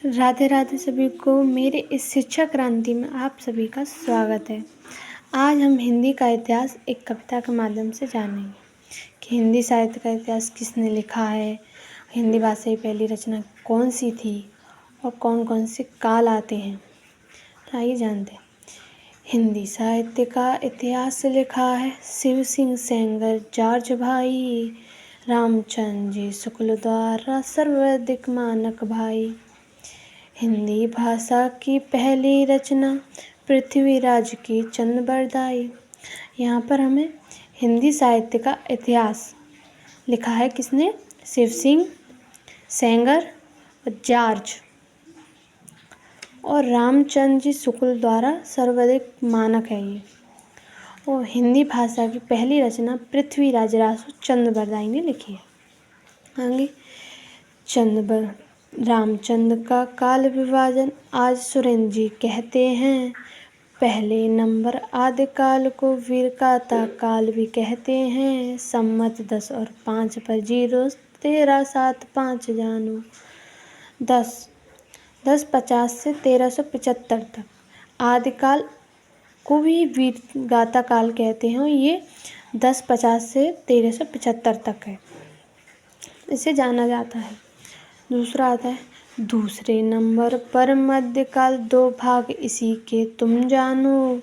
राधे राधे सभी को मेरे इस शिक्षा क्रांति में आप सभी का स्वागत है। आज हम हिंदी का इतिहास एक कविता के माध्यम से जानेंगे कि हिंदी साहित्य का इतिहास किसने लिखा है, हिंदी भाषा की पहली रचना कौन सी थी और कौन कौन से काल आते हैं। तो आइए जानते हैं। हिंदी साहित्य का इतिहास लिखा है शिव सिंह सेंगर, जॉर्ज भाई, रामचंद्र जी शुक्ल द्वारा, सर्वाधिक मानक भाई। हिंदी भाषा की पहली रचना पृथ्वीराज की चंद बरदाई। यहाँ पर हमें हिंदी साहित्य का इतिहास लिखा है किसने? शिव सिंह सेंगर और जॉर्ज और रामचंद्र जी शुक्ल द्वारा सर्वाधिक मानक है ये। और हिंदी भाषा की पहली रचना पृथ्वीराज रासो चंद बरदाई ने लिखी है। आगे रामचंद्र का काल विभाजन आज सुरेंद्र जी कहते हैं। पहले नंबर आदिकाल को वीरगाथा काल भी कहते हैं। सम्मत 10 और 5 पर 0 13 7 5 जानो। 1050 से 1375 तक आदिकाल को भी वीरगाथा काल कहते हैं। ये 1050 से 1375 तक है, इसे जाना जाता है। दूसरा आता है दूसरे नंबर पर मध्यकाल, 2 भाग इसी के तुम जानो।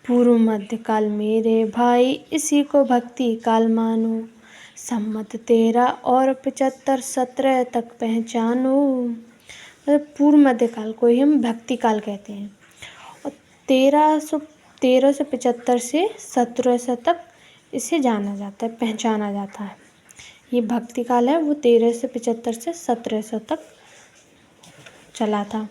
पूर्व मध्यकाल मेरे भाई, इसी को भक्ति काल मानो। सम्मत 13 और 75 17 तक पहचानो। पूर्व मध्यकाल को ही हम भक्ति काल कहते हैं। और 1375 से 1700 तक इसे जाना जाता है, पहचाना जाता है। ये भक्ति काल है, वो 1375 से 1700 तक चला था।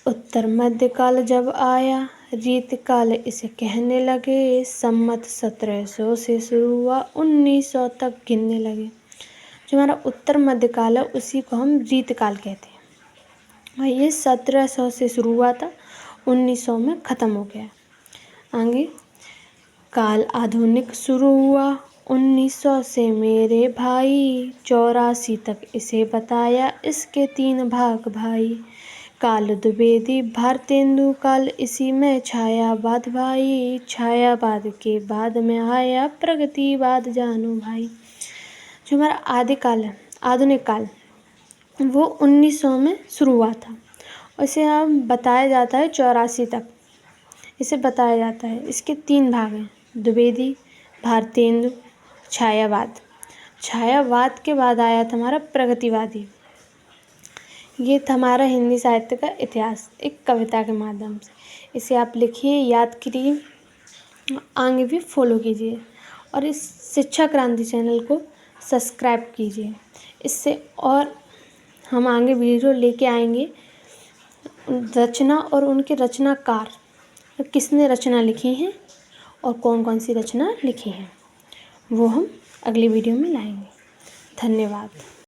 उत्तर मध्यकाल जब आया, रीतकाल इसे कहने लगे। सम्मत 1700 से शुरू हुआ, 1900 तक गिनने लगे। जो हमारा उत्तर मध्यकाल है उसी को हम रीतकाल कहते हैं। और ये 1700 से शुरू हुआ था, 1900 में ख़त्म हो गया। आगे काल आधुनिक शुरू हुआ 1900 से मेरे भाई। 84 तक इसे बताया, इसके 3 भाग भाई। काल द्विवेदी भारतेंदु काल, इसी में छायावाद भाई। छायावाद के बाद में आया प्रगतिवाद जानो भाई। जो हमारा आदिकाल है, आधुनिक काल, वो 1900 में शुरू हुआ था। इसे हम बताया जाता है 84 तक इसे बताया जाता है। इसके 3 भाग हैं, द्विवेदी, भारतेंदु, छायावाद। छायावाद के बाद आया था हमारा प्रगतिवादी। ये था हमारा हिंदी साहित्य का इतिहास एक कविता के माध्यम से। इसे आप लिखिए, याद करिए, आगे भी फॉलो कीजिए और इस शिक्षा क्रांति चैनल को सब्सक्राइब कीजिए। इससे और हम आगे वीडियो लेके आएंगे रचना और उनके रचनाकार, किसने रचना लिखी हैं और कौन कौन सी रचना लिखी हैं, वो हम अगली वीडियो में लाएंगे। धन्यवाद।